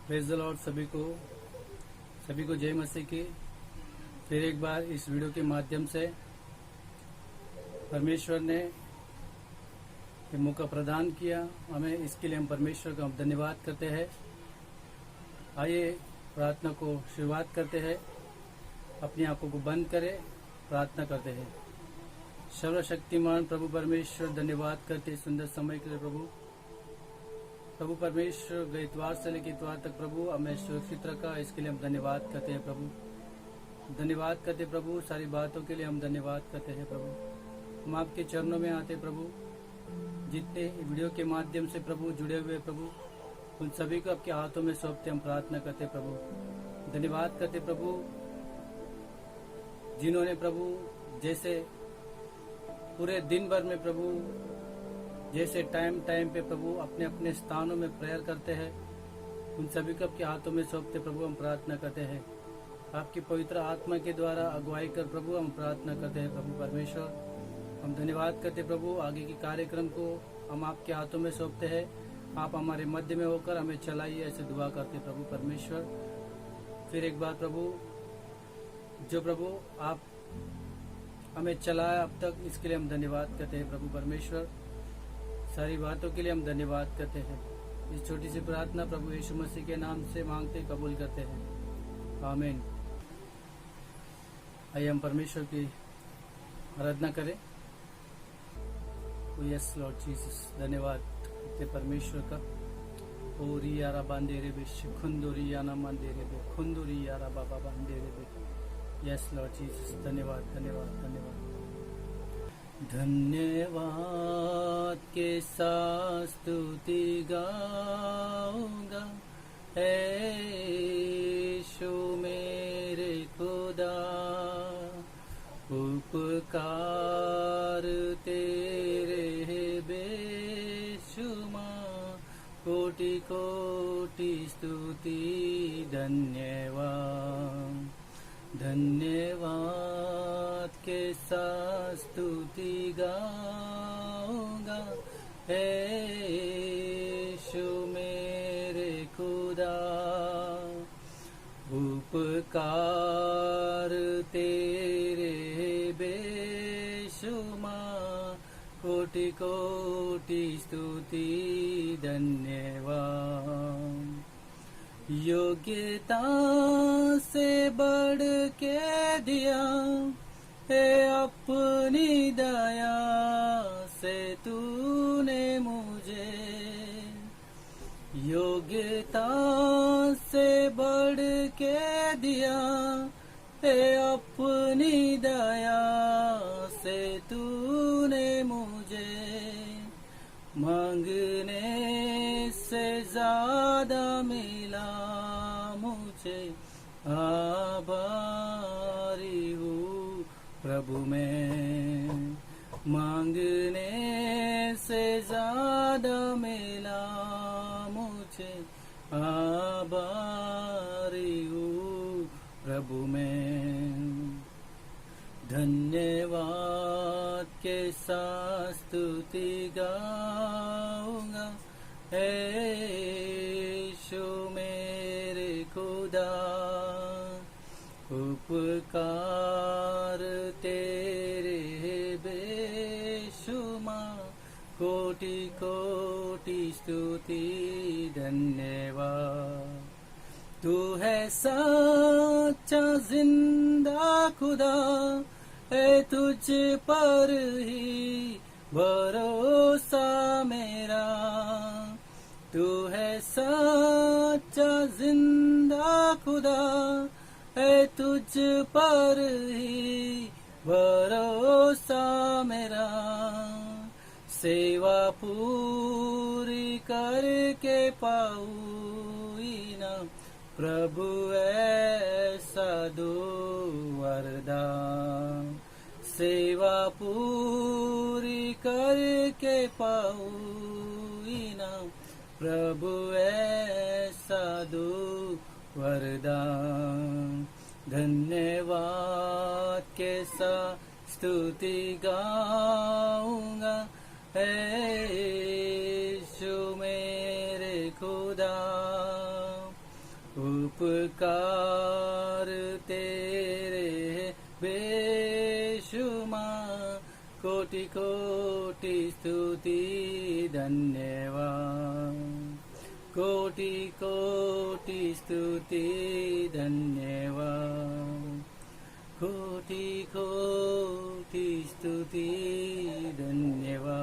Praise the Lord. सभी को जय मसीह की। फिर एक बार इस वीडियो के माध्यम से परमेश्वर ने ये मौका प्रदान किया हमें, इसके लिए हम परमेश्वर का धन्यवाद करते हैं। आइए प्रार्थना को शुरुआत करते हैं। अपनी आंखों को बंद करें, प्रार्थना करते हैं। सर्वशक्तिमान प्रभु परमेश्वर, धन्यवाद करते सुंदर समय के लिए प्रभु परमेश्वर। गए इतवार से लेकर इतवार तक प्रभु हमें सुरक्षित रखा, इसके लिए हम धन्यवाद करते हैं प्रभु। धन्यवाद करते प्रभु, सारी बातों के लिए हम धन्यवाद करते हैं प्रभु। हम आपके चरणों में आते प्रभु। जितने वीडियो के माध्यम से प्रभु जुड़े हुए प्रभु, उन सभी को आपके हाथों में सौंपते हम प्रार्थना करते प्रभु। धन्यवाद करते प्रभु, जिन्होंने प्रभु जैसे पूरे दिन भर में प्रभु जैसे टाइम पे प्रभु अपने अपने स्थानों में प्रेयर करते हैं, उन सभी को आपके हाथों में सौंपते प्रभु हम प्रार्थना करते हैं। आपकी पवित्र आत्मा के द्वारा अगुवाई कर प्रभु हम प्रार्थना करते हैं प्रभु परमेश्वर। हम धन्यवाद करते प्रभु, आगे के कार्यक्रम को हम आपके हाथों में सौंपते हैं। आप हमारे मध्य में होकर हमें चलाइए, ऐसे दुआ करते प्रभु परमेश्वर। फिर एक बार प्रभु, जो प्रभु आप हमें चलाया अब तक, इसके लिए हम धन्यवाद करते हैं प्रभु परमेश्वर। सारी बातों के लिए हम धन्यवाद करते हैं। इस छोटी सी प्रार्थना प्रभु यीशु मसीह के नाम से मांगते कबूल करते हैं, आमीन। आइए हम परमेश्वर की आराधना करें। यस लॉर्ड जीसस, धन्यवाद करते परमेश्वर का। ओरी यारा बांधे रे बे, खुंदोरी याना मांधे रे बे, खुंदोरी यारा बाबा बांधे रे बे। यस लॉर्ड जीसस, धन्यवाद धन्यवाद धन्यवाद धन्यवाद के साथ स्तुति गाऊंगा, यीशु मेरे खुदा। उपकार तेरे बेशुमार, कोटि कोटि स्तुति धन्यवाद। धन्यवाद के साथ स्तुति गाऊंगा, यीशु मेरे खुदा। उपकार तेरे बेशुमार, कोटि कोटि स्तुति धन्यवाद। योग्यता से बढ़ के दिया है अपनी दया से तूने मुझे। योग्यता से बढ़ के दिया है अपनी दया से तूने मुझे। मांगने से ज्यादा मिला मुझे, आभारी हूँ प्रभु मैं। मांगने से ज्यादा मिला मुझे, आभारी हूँ प्रभु मैं। धन्यवाद के साथ स्तुति गाऊंगा, यीशु मेरे खुदा। उपकार तेरे बेशुमार, कोटि कोटि स्तुति धन्यवाद। तू है सच्चा जिंदा खुदा, है तुझ पर ही भरोसा मेरा। तू है सच्चा जिंदा खुदा, है तुझ पर ही भरोसा मेरा। सेवा पूरी करके पाऊँ इनाम, प्रभु ऐसा दो वरदान। सेवा पूरी करके पाऊँ इनाम, प्रभु ऐसा दो वरदान। धन्यवाद के साथ स्तुति गाऊंगा, यीशु मेरे खुदा। उपकार तेरे बेशुमार, कोटि कोटि स्तुति धन्यवाद, कोटि कोटि स्तुति धन्यवाद, कोटि कोटि स्तुति धन्यवाद।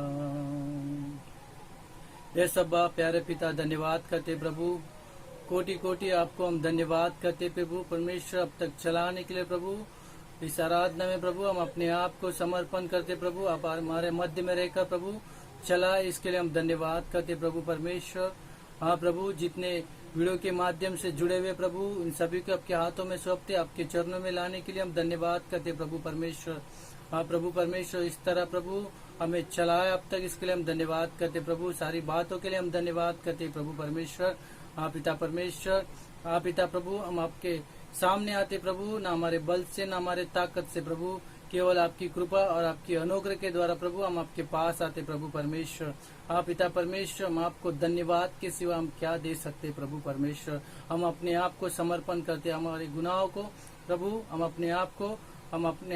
ये सब प्यारे पिता धन्यवाद करते प्रभु, कोटि कोटि आपको हम धन्यवाद करते प्रभु परमेश्वर, अब तक चलाने के लिए प्रभु। इस आराधना में प्रभु हम अपने आप को समर्पण करते प्रभु, आप हमारे मध्य में रहकर प्रभु चला, इसके लिए हम धन्यवाद करते प्रभु परमेश्वर। हाँ प्रभु, जितने वीडियो के माध्यम से जुड़े हुए प्रभु, इन सभी को आपके हाथों में सौंपते, आपके चरणों में लाने के लिए हम धन्यवाद करते प्रभु परमेश्वर। हाँ प्रभु परमेश्वर, इस तरह प्रभु हमें चलाया अब तक, इसके लिए हम धन्यवाद करते प्रभु। सारी बातों के लिए हम धन्यवाद करते प्रभु परमेश्वर। हाँ पिता परमेश्वर, हाँ पिता प्रभु, हम आपके सामने आते प्रभु, ना हमारे बल से ना हमारे ताकत से प्रभु, केवल आपकी कृपा और आपकी अनुग्रह के द्वारा प्रभु हम आपके पास आते प्रभु परमेश्वर। हाँ पिता परमेश्वर, हम आपको धन्यवाद के सिवा हम क्या दे सकते प्रभु परमेश्वर। हम अपने आप को समर्पण करते, हमारे गुनाहों को प्रभु हम अपने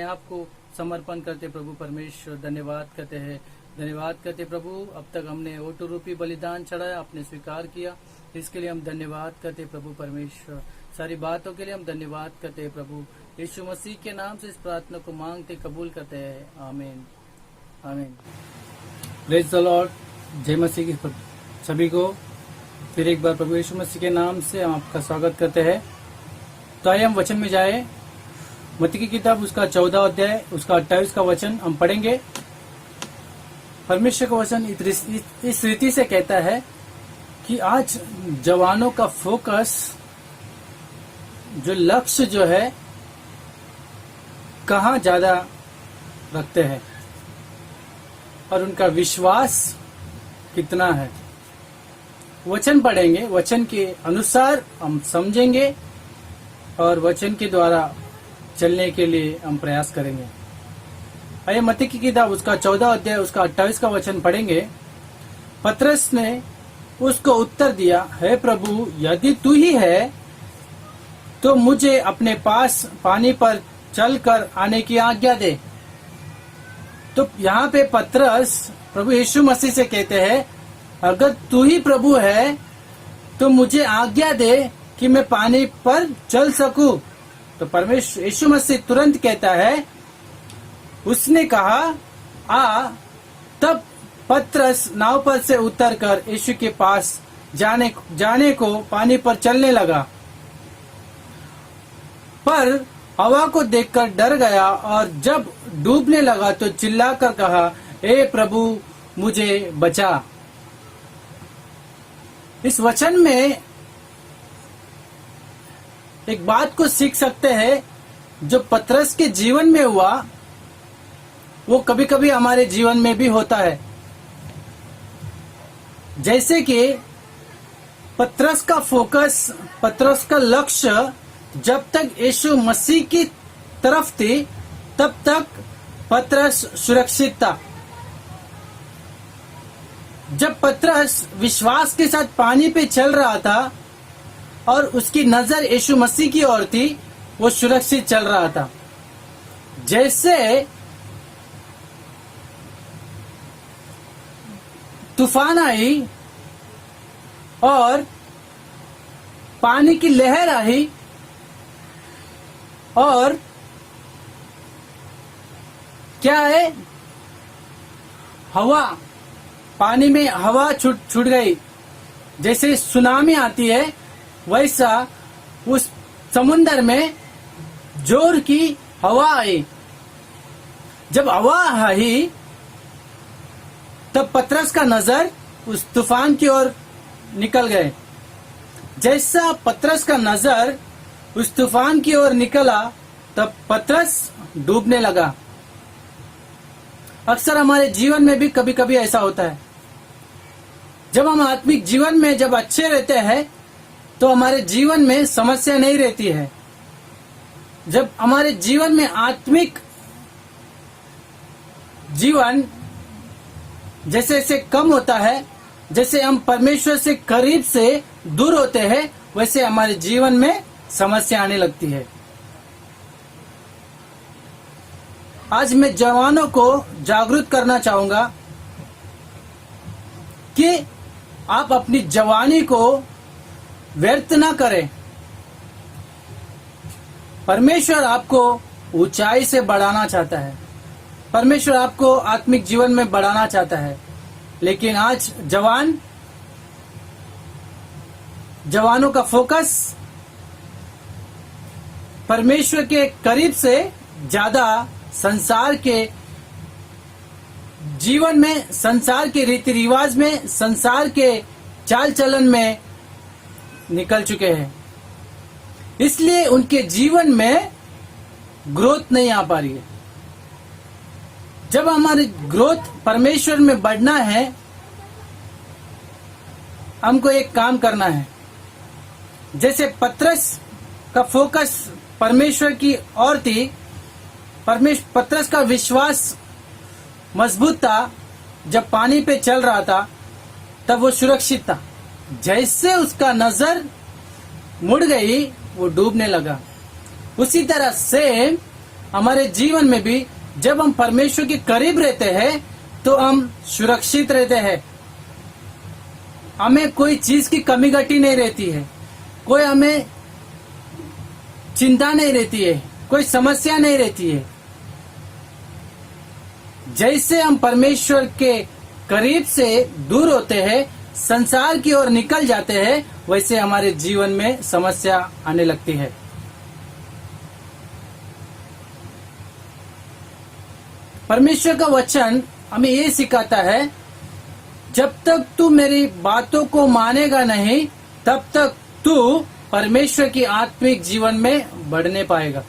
आप को समर्पण करते प्रभु परमेश्वर। धन्यवाद करते हैं, धन्यवाद करते प्रभु। अब तक हमने ओटो रूपी बलिदान चढ़ाया, आपने स्वीकार किया, इसके लिए हम धन्यवाद करते प्रभु परमेश्वर। सारी बातों के लिए हम धन्यवाद करते हैं प्रभु। यीशु मसीह के नाम से इस प्रार्थना को मांगते कबूल करते हैं, आमीन आमीन। प्रेज द लॉर्ड, जय मसीह की सभी को फिर एक बार प्रभु यीशु मसीह के नाम से हम आपका स्वागत करते हैं। तो आइए हम वचन में जाए। मत्ती की किताब उसका 14 अध्याय उसका 28 का वचन हम पढ़ेंगे। परमेश्वर का वचन इस रीति से कहता है कि आज जवानों का फोकस, जो लक्ष्य जो है, कहाँ ज्यादा रखते हैं और उनका विश्वास कितना है। वचन पढ़ेंगे, वचन के अनुसार हम समझेंगे और वचन के द्वारा चलने के लिए हम प्रयास करेंगे। आइए मत्ती की किताब उसका 14 अध्याय उसका 28 का वचन पढ़ेंगे। पतरस ने उसको उत्तर दिया, हे प्रभु, यदि तू ही है तो मुझे अपने पास पानी पर चलकर आने की आज्ञा दे। तो यहाँ पे पतरस प्रभु यीशु मसीह से कहते हैं, अगर तू ही प्रभु है तो मुझे आज्ञा दे कि मैं पानी पर चल सकूं। तो परमेश्वर यीशु मसीह तुरंत कहता है, उसने कहा आ। तब पतरस नाव पर से उतरकर यीशु के पास जाने को पानी पर चलने लगा, पर हवा को देखकर डर गया और जब डूबने लगा तो चिल्लाकर कहा, हे प्रभु, मुझे बचा। इस वचन में एक बात को सीख सकते हैं, जो पतरस के जीवन में हुआ वो कभी कभी हमारे जीवन में भी होता है। जैसे कि पतरस का फोकस, पतरस का लक्ष्य जब तक यीशु मसीह की तरफ थी तब तक पतरस सुरक्षित था। जब पतरस विश्वास के साथ पानी पे चल रहा था और उसकी नजर यीशु मसीह की ओर थी, वो सुरक्षित चल रहा था। जैसे तूफान आई और पानी की लहर आई और क्या है, हवा, पानी में हवा छूट गई। जैसे सुनामी आती है वैसा उस समुन्दर में जोर की हवा आई। जब हवा आई तब पतरस का नजर उस तूफान की ओर निकल गए। जैसा पतरस का नजर उस तूफान की ओर निकला तब पतरस डूबने लगा। अक्सर हमारे जीवन में भी कभी कभी ऐसा होता है। जब हम आत्मिक जीवन में जब अच्छे रहते हैं तो हमारे जीवन में समस्या नहीं रहती है। जब हमारे जीवन में आत्मिक जीवन जैसे जैसे कम होता है, जैसे हम परमेश्वर से करीब से दूर होते हैं, वैसे हमारे जीवन में समस्या आने लगती है। आज मैं जवानों को जागरूक करना चाहूंगा कि आप अपनी जवानी को व्यर्थ ना करें। परमेश्वर आपको ऊंचाई से बढ़ाना चाहता है, परमेश्वर आपको आत्मिक जीवन में बढ़ाना चाहता है, लेकिन आज जवानों का फोकस परमेश्वर के करीब से ज्यादा संसार के जीवन में, संसार के रीति रिवाज में, संसार के चाल चलन में निकल चुके हैं। इसलिए उनके जीवन में ग्रोथ नहीं आ पा रही है। जब हमारी ग्रोथ परमेश्वर में बढ़ना है, हमको एक काम करना है। जैसे पतरस का फोकस परमेश्वर की ओर थी, पतरस का विश्वास मजबूत था। जब पानी पे चल रहा था तब वो सुरक्षित था। जैसे उसका नजर मुड़ गई वो डूबने लगा। उसी तरह से हमारे जीवन में भी जब हम परमेश्वर के करीब रहते हैं तो हम सुरक्षित रहते हैं। हमें कोई चीज की कमी घटी नहीं रहती है, कोई हमें चिंता नहीं रहती है, कोई समस्या नहीं रहती है। जैसे हम परमेश्वर के करीब से दूर होते हैं, संसार की ओर निकल जाते हैं, वैसे हमारे जीवन में समस्या आने लगती है। परमेश्वर का वचन हमें ये सिखाता है, जब तक तू मेरी बातों को मानेगा नहीं तब तक तू परमेश्वर की आत्मिक जीवन में बढ़ने पाएगा।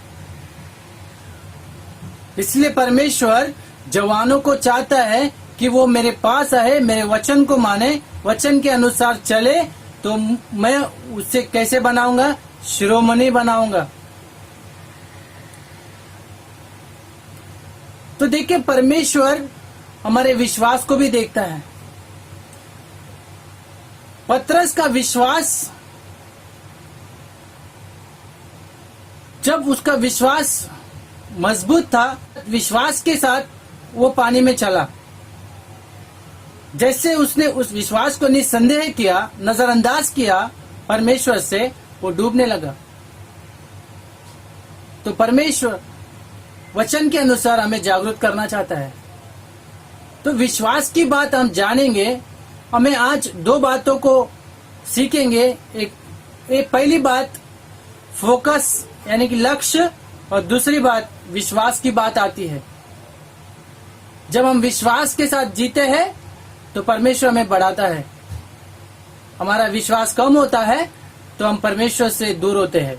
इसलिए परमेश्वर जवानों को चाहता है कि वो मेरे पास आए, मेरे वचन को माने, वचन के अनुसार चले, तो मैं उसे कैसे बनाऊंगा? शिरोमणि बनाऊंगा। तो देखिए, परमेश्वर हमारे विश्वास को भी देखता है। पतरस का विश्वास, जब उसका विश्वास मजबूत था, विश्वास के साथ वो पानी में चला। जैसे उसने उस विश्वास को निसंदेह किया, नजरअंदाज किया परमेश्वर से, वो डूबने लगा। तो परमेश्वर वचन के अनुसार हमें जागरूक करना चाहता है। तो विश्वास की बात हम जानेंगे। हमें आज दो बातों को सीखेंगे। एक पहली बात फोकस यानी कि लक्ष्य, और दूसरी बात विश्वास की बात आती है। जब हम विश्वास के साथ जीते हैं तो परमेश्वर हमें बढ़ाता है। हमारा विश्वास कम होता है तो हम परमेश्वर से दूर होते हैं,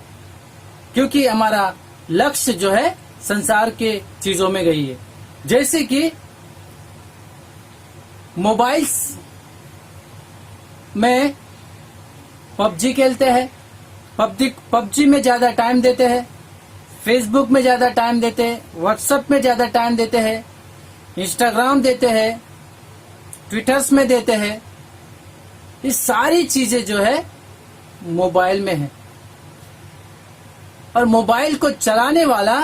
क्योंकि हमारा लक्ष्य जो है संसार के चीजों में गई है। जैसे कि मोबाइल्स में पबजी खेलते हैं, पबजी में ज्यादा टाइम देते हैं, फेसबुक में ज्यादा टाइम देते हैं, व्हाट्सएप में ज्यादा टाइम देते हैं, इंस्टाग्राम देते हैं, ट्विटर्स में देते हैं। ये सारी चीजें जो है मोबाइल में है, और मोबाइल को चलाने वाला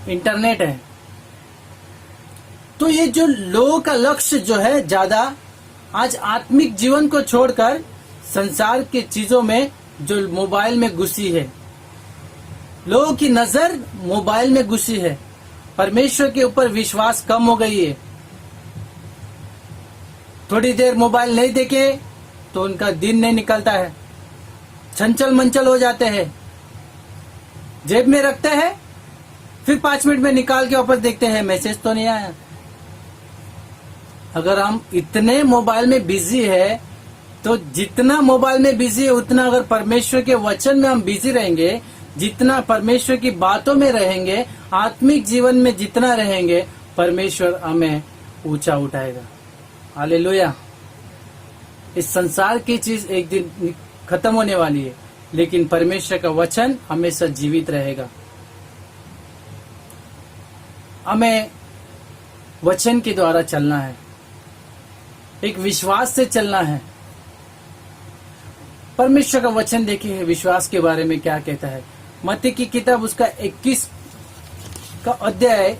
इंटरनेट है। तो ये जो लोगों का लक्ष्य जो है ज्यादा आज आत्मिक जीवन को छोड़कर संसार के चीजों में, जो मोबाइल में घुसी है, लोगों की नजर मोबाइल में घुसी है। परमेश्वर के ऊपर विश्वास कम हो गई है। थोड़ी देर मोबाइल नहीं देखे तो उनका दिन नहीं निकलता है, चंचल मंचल हो जाते हैं, जेब में रखते हैं, फिर 5 मिनट में निकाल के वापस देखते हैं मैसेज तो नहीं आया। अगर हम इतने मोबाइल में बिजी है, तो जितना मोबाइल में बिजी है उतना अगर परमेश्वर के वचन में हम बिजी रहेंगे, जितना परमेश्वर की बातों में रहेंगे, आत्मिक जीवन में जितना रहेंगे, परमेश्वर हमें ऊंचा उठाएगा। हालेलुया। इस संसार की चीज एक दिन खत्म होने वाली है, लेकिन परमेश्वर का वचन हमेशा जीवित रहेगा। हमें वचन के द्वारा चलना है, एक विश्वास से चलना है। परमेश्वर का वचन देखिए विश्वास के बारे में क्या कहता है। मत्ती की किताब उसका 21 का अध्याय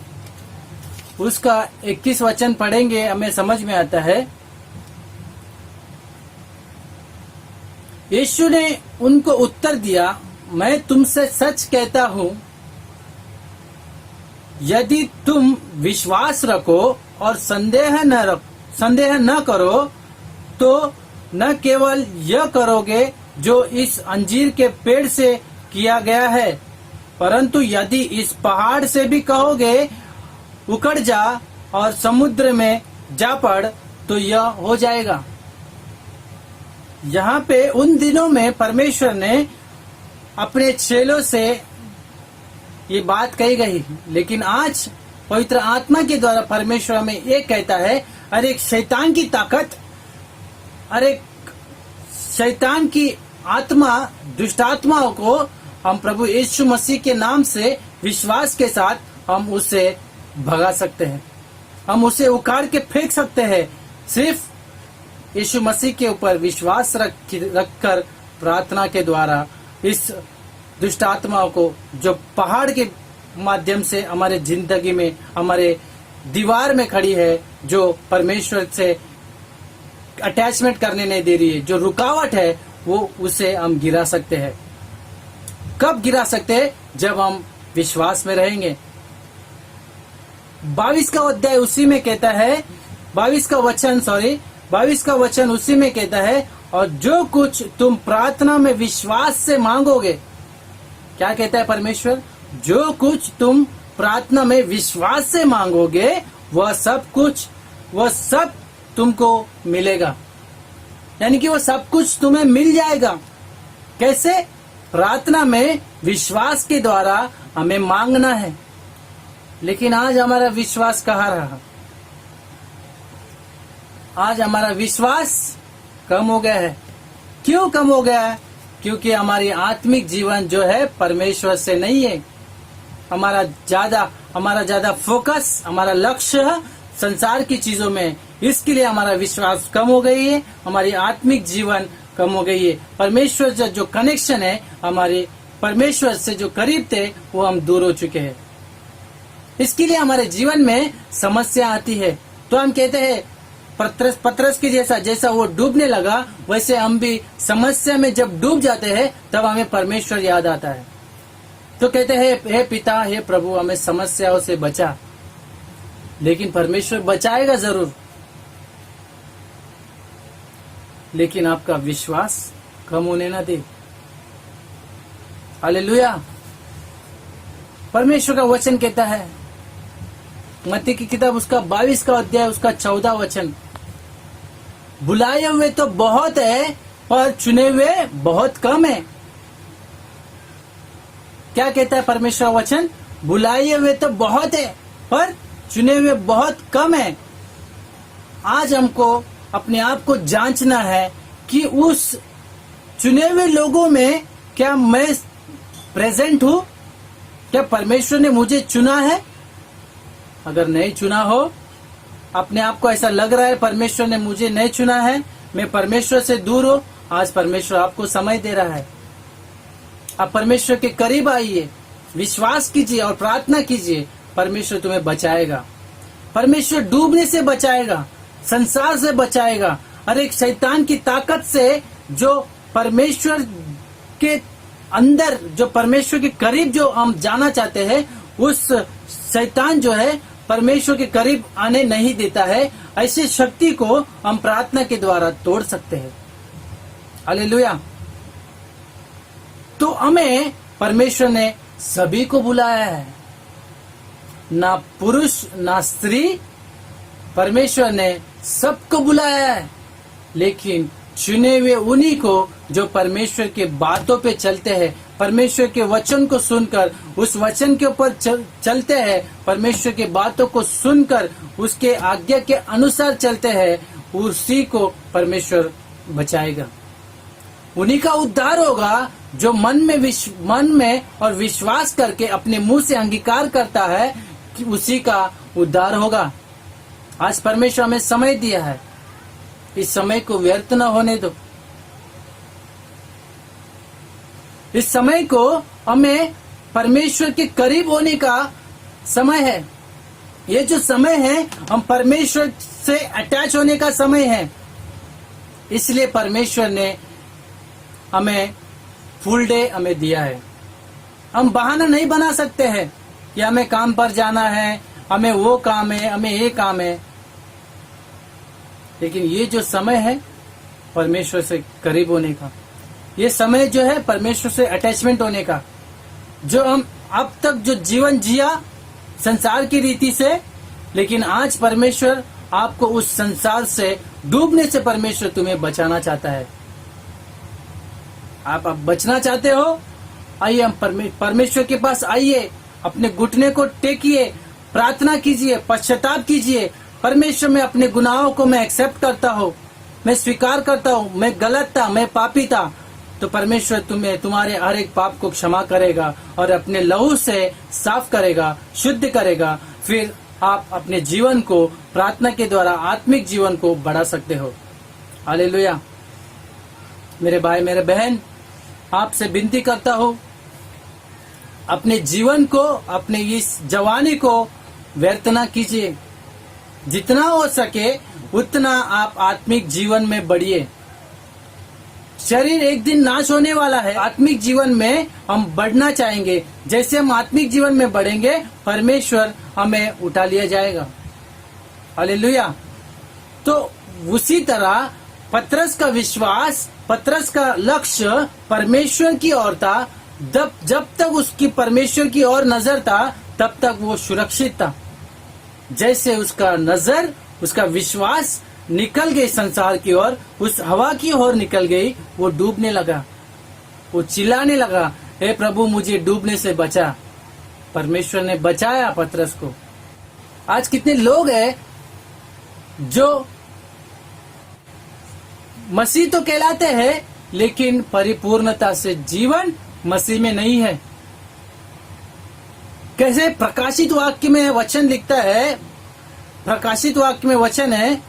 उसका 21 वचन पढ़ेंगे, हमें समझ में आता है। यीशु ने उनको उत्तर दिया, मैं तुमसे सच कहता हूं, यदि तुम विश्वास रखो और संदेह न करो तो न केवल यह करोगे जो इस अंजीर के पेड़ से किया गया है, परंतु यदि इस पहाड़ से भी कहोगे उखड़ जा और समुद्र में जा पड़ तो यह हो जाएगा। यहाँ पे उन दिनों में परमेश्वर ने अपने चेलों से ये बात कही गई, लेकिन आज पवित्र आत्मा के द्वारा परमेश्वर हमें ये कहता है, अरे शैतान की ताकत, अरे शैतान की आत्मा, दुष्ट आत्माओं को हम प्रभु यीशु मसीह के नाम से विश्वास के साथ हम उसे भगा सकते हैं, हम उसे उखाड़ के फेंक सकते हैं। सिर्फ यीशु मसीह के ऊपर विश्वास रखकर प्रार्थना के द्वारा इस दुष्ट आत्माओं को जो पहाड़ के माध्यम से हमारे जिंदगी में, हमारे दीवार में खड़ी है, जो परमेश्वर से अटैचमेंट करने नहीं दे रही है, जो रुकावट है, वो उसे हम गिरा सकते हैं। कब गिरा सकते हैं? जब हम विश्वास में रहेंगे। 22 का अध्याय उसी में कहता है, 22 का वचन उसी में कहता है, और जो कुछ तुम प्रार्थना में विश्वास से मांगोगे, क्या कहता है परमेश्वर? जो कुछ तुम प्रार्थना में विश्वास से मांगोगे वह सब तुमको मिलेगा। यानी कि वो सब कुछ तुम्हें मिल जाएगा। कैसे? प्रार्थना में विश्वास के द्वारा हमें मांगना है। लेकिन आज हमारा विश्वास कहाँ रहा? आज हमारा विश्वास कम हो गया है। क्यों कम हो गया है? क्योंकि हमारी आत्मिक जीवन जो है परमेश्वर से नहीं है। हमारा ज्यादा फोकस, हमारा लक्ष्य है संसार की चीजों में। इसके लिए हमारा विश्वास कम हो गई है, हमारी आत्मिक जीवन कम हो गई है। परमेश्वर से जो कनेक्शन है, हमारे परमेश्वर से जो करीब थे, वो हम दूर हो चुके हैं। इसके लिए हमारे जीवन में समस्या आती है। तो हम कहते हैं पतरस के जैसा वो डूबने लगा, वैसे हम भी समस्या में जब डूब जाते हैं तब हमें परमेश्वर याद आता है। तो कहते हैं, हे पिता, हे प्रभु, हमें समस्याओं से बचा। लेकिन परमेश्वर बचाएगा जरूर, लेकिन आपका विश्वास कम होने ना दे। हालेलुया। परमेश्वर का वचन कहता है, मत्ती की किताब उसका 22 का अध्याय उसका 14 वचन, बुलाए हुए तो बहुत है पर चुने हुए बहुत कम है। क्या कहता है परमेश्वर का वचन? बुलाए हुए तो बहुत है पर चुने हुए बहुत कम है। आज हमको अपने आप को जांचना है कि उस चुने हुए लोगों में क्या मैं प्रेजेंट हूं? क्या परमेश्वर ने मुझे चुना है? अगर नहीं चुना हो, अपने आप को ऐसा लग रहा है परमेश्वर ने मुझे नहीं चुना है, मैं परमेश्वर से दूर हूं, आज परमेश्वर आपको समय दे रहा है। आप परमेश्वर के करीब आइए, विश्वास कीजिए और प्रार्थना कीजिए। परमेश्वर तुम्हें बचाएगा। परमेश्वर डूबने से बचाएगा, संसार से बचाएगा, और एक शैतान की ताकत से जो परमेश्वर के अंदर, जो परमेश्वर के करीब जो हम जाना चाहते हैं, उस शैतान जो है परमेश्वर के करीब आने नहीं देता है। ऐसी शक्ति को हम प्रार्थना के द्वारा तोड़ सकते हैं। हालेलुया। तो हमें परमेश्वर ने सभी को बुलाया है, ना पुरुष ना स्त्री, परमेश्वर ने सबको बुलाया है। लेकिन चुने हुए उन्हीं को जो परमेश्वर के बातों पे चलते हैं, परमेश्वर के वचन को सुनकर उस वचन के ऊपर चलते हैं, परमेश्वर के बातों को सुनकर उसके आज्ञा के अनुसार चलते हैं, उसी को परमेश्वर बचाएगा। उन्हीं का उद्धार होगा जो मन में और विश्वास करके अपने मुंह से अंगीकार करता है कि उसी का उद्धार होगा। आज परमेश्वर हमें समय दिया है, इस समय को व्यर्थ न होने दो। इस समय को हमें परमेश्वर के करीब होने का समय है। ये जो समय है हम परमेश्वर से अटैच होने का समय है। इसलिए परमेश्वर ने हमें फुल डे हमें दिया है। हम बहाना नहीं बना सकते हैं कि हमें काम पर जाना है, हमें वो काम है, हमें ये काम है। लेकिन ये जो समय है परमेश्वर से करीब होने का, ये समय जो है परमेश्वर से अटैचमेंट होने का, जो हम अब तक जो जीवन जिया संसार की रीति से, लेकिन आज परमेश्वर आपको उस संसार से डूबने से परमेश्वर तुम्हें बचाना चाहता है। आप अब बचना चाहते हो, आइए हम परमेश्वर के पास आइए, अपने घुटने को टेकिए, प्रार्थना कीजिए, पश्चाताप कीजिए। परमेश्वर में अपने गुनाहों को मैं एक्सेप्ट करता हूँ, मैं स्वीकार करता हूँ, मैं गलत था, मैं पापी था। तो परमेश्वर तुम्हें तुम्हारे हर एक पाप को क्षमा करेगा और अपने लहू से साफ करेगा, शुद्ध करेगा। फिर आप अपने जीवन को प्रार्थना के द्वारा आत्मिक जीवन को बढ़ा सकते हो। हालेलुया। मेरे भाई मेरे बहन, आपसे विनती करता हूँ, अपने जीवन को, अपने इस जवानी को व्यर्थ ना कीजिए। जितना हो सके उतना आप आत्मिक जीवन में बढ़िए। शरीर एक दिन नाश होने वाला है, आत्मिक जीवन में हम बढ़ना चाहेंगे। जैसे हम आत्मिक जीवन में बढ़ेंगे परमेश्वर हमें उठा लिया जाएगा। हालेलुया। तो उसी तरह पतरस का विश्वास, पतरस का लक्ष्य परमेश्वर की ओर था। जब तक उसकी परमेश्वर की ओर नजर था तब तक वो सुरक्षित था। जैसे उसका नजर, उसका विश्वास निकल गई संसार की ओर, उस हवा की ओर निकल गई, वो डूबने लगा। वो चिल्लाने लगा, हे प्रभु मुझे डूबने से बचा। परमेश्वर ने बचाया पतरस को। आज कितने लोग हैं जो मसीह तो कहलाते हैं लेकिन परिपूर्णता से जीवन मसीह में नहीं है। कैसे प्रकाशित वाक्य में वचन लिखता है, प्रकाशित वाक्य में वचन है,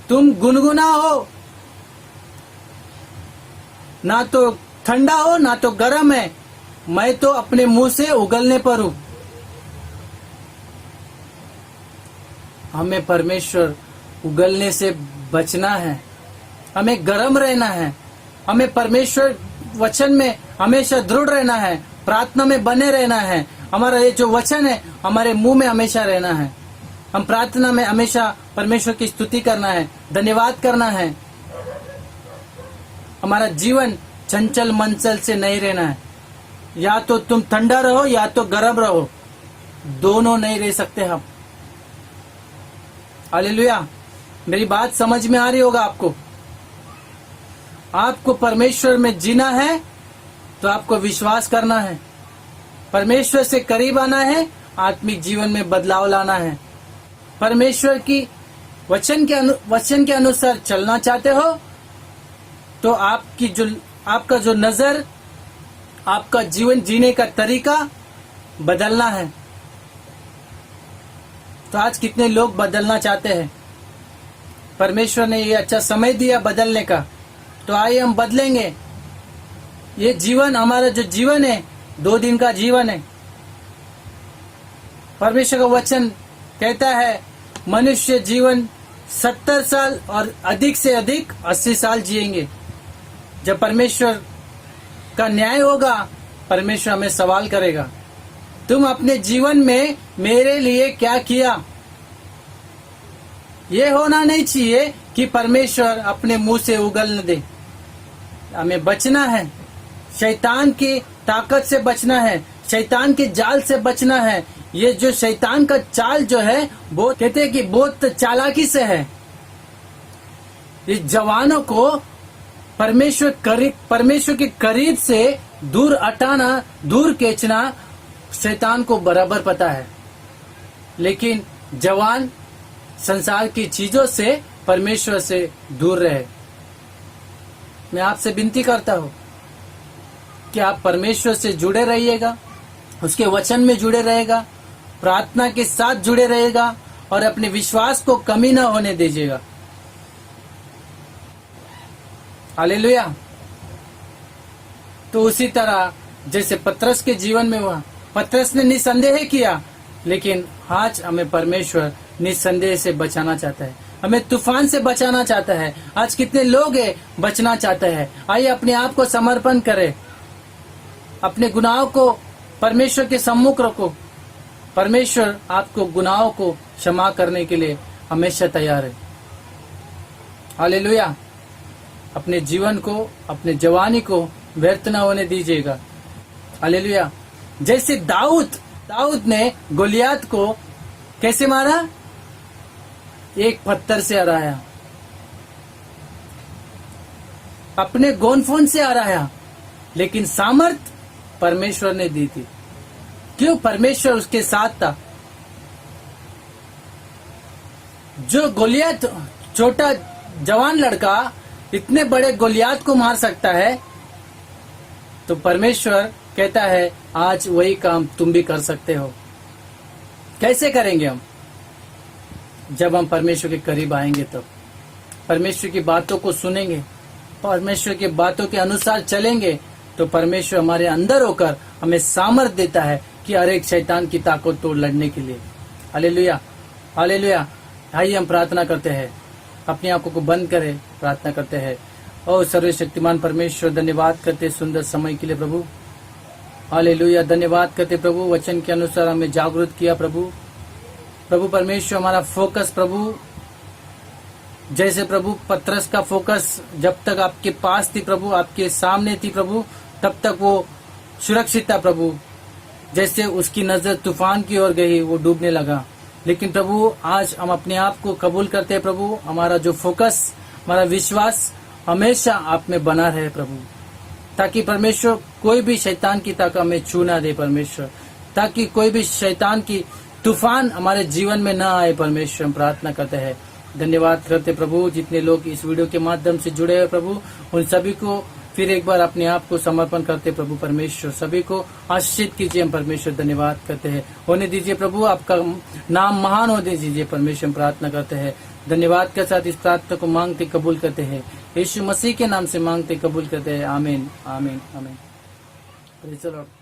तुम गुनगुना हो, ना तो ठंडा हो ना तो गर्म है, मैं तो अपने मुंह से उगलने पर हूं। हमें परमेश्वर उगलने से बचना है, हमें गर्म रहना है, हमें परमेश्वर वचन में हमेशा दृढ़ रहना है, प्रार्थना में बने रहना है। हमारा ये जो वचन है हमारे मुंह में हमेशा रहना है। हम प्रार्थना में हमेशा परमेश्वर की स्तुति करना है, धन्यवाद करना है। हमारा जीवन चंचल मंचल से नहीं रहना है। या तो तुम ठंडा रहो या तो गर्म रहो, दोनों नहीं रह सकते हम। हालेलुया। मेरी बात समझ में आ रही होगा आपको। आपको परमेश्वर में जीना है तो आपको विश्वास करना है, परमेश्वर से करीब आना है, आत्मिक जीवन में बदलाव लाना है। परमेश्वर की वचन के अनुसार चलना चाहते हो तो आपका जो नजर, आपका जीवन जीने का तरीका बदलना है। तो आज कितने लोग बदलना चाहते हैं। परमेश्वर ने ये अच्छा समय दिया बदलने का, तो आइए हम बदलेंगे। ये जीवन, हमारा जो जीवन है 2 दिन का जीवन है। परमेश्वर का वचन कहता है मनुष्य जीवन 70 साल और अधिक से अधिक 80 साल जिएंगे। जब परमेश्वर का न्याय होगा परमेश्वर हमें सवाल करेगा, तुम अपने जीवन में मेरे लिए क्या किया। ये होना नहीं चाहिए कि परमेश्वर अपने मुंह से उगल न दे। हमें बचना है, शैतान की ताकत से बचना है, शैतान के जाल से बचना है। ये जो शैतान का चाल जो है वो कहते हैं कि बहुत चालाकी से है। इस जवानों को परमेश्वर के करीब से दूर हटाना, दूर खींचना शैतान को बराबर पता है। लेकिन जवान संसार की चीजों से, परमेश्वर से दूर रहे। मैं आपसे विनती करता हूँ कि आप परमेश्वर से जुड़े रहिएगा, उसके वचन में जुड़े रहेगा, प्रार्थना के साथ जुड़े रहेगा और अपने विश्वास को कमी न होने दीजिएगा। हालेलुया। तो उसी तरह जैसे पतरस के जीवन में हुआ, पतरस ने निसंदेह किया, लेकिन आज हमें परमेश्वर निसंदेह से बचाना चाहता है, हमें तूफान से बचाना चाहता है। आज कितने लोग हैं बचना चाहते हैं। आइए अपने आप को समर्पण करें, अपने गुनाहों को परमेश्वर के सम्मुख रखो। परमेश्वर आपको गुनाहों को क्षमा करने के लिए हमेशा तैयार है। हालेलुया। अपने जीवन को, अपने जवानी को व्यर्थ न होने दीजिएगा। हालेलुया। जैसे दाऊद ने गोलियात को कैसे मारा? एक पत्थर से हराया, अपने गोनफोन से हराया, लेकिन सामर्थ परमेश्वर ने दी थी। क्यों? परमेश्वर उसके साथ था। जो गोलियात, छोटा जवान लड़का इतने बड़े गोलियात को मार सकता है, तो परमेश्वर कहता है आज वही काम तुम भी कर सकते हो। कैसे करेंगे हम? जब हम परमेश्वर के करीब आएंगे, तब परमेश्वर की बातों को सुनेंगे, परमेश्वर की बातों के अनुसार चलेंगे, तो परमेश्वर हमारे अंदर होकर हमें सामर्थ देता है कि हर एक शैतान की ताकत तोड़ लड़ने के लिए। Hallelujah, hallelujah. आइए हम प्रार्थना करते हैं, अपनी आंखों को बंद करें, प्रार्थना करते हैं। और सर्वशक्तिमान परमेश्वर, धन्यवाद करते सुंदर समय के लिए प्रभु। हालेलुया। धन्यवाद करते प्रभु, वचन के अनुसार हमें जागरूक किया प्रभु। प्रभु परमेश्वर, हमारा फोकस प्रभु, जैसे प्रभु पतरस का फोकस जब तक आपके पास थी प्रभु, आपके सामने थी प्रभु, तब तक वो सुरक्षित था प्रभु। जैसे उसकी नजर तूफान की ओर गई, वो डूबने लगा। लेकिन प्रभु आज हम अपने आप को कबूल करते हैं प्रभु, हमारा जो फोकस, हमारा विश्वास हमेशा आप में बना रहे प्रभु, ताकि परमेश्वर कोई भी शैतान की ताकत हमें छू ना दे परमेश्वर, ताकि कोई भी शैतान की तूफान हमारे जीवन में ना आए परमेश्वर। हम प्रार्थना करते हैं, धन्यवाद करते प्रभु। जितने लोग इस वीडियो के माध्यम से जुड़े हैं प्रभु, उन सभी को फिर एक बार अपने आप को समर्पण करते प्रभु परमेश्वर, सभी को आशीषित कीजिए हम परमेश्वर। धन्यवाद करते हैं, होने दीजिए प्रभु, आपका नाम महान होने दीजिए परमेश्वर। हम प्रार्थना करते हैं, धन्यवाद के साथ इस प्रार्थना को मांगते कबूल करते हैं, यीशु मसीह के नाम से मांगते कबूल करते हैं। आमीन, आमीन, आमीन। Praise the Lord.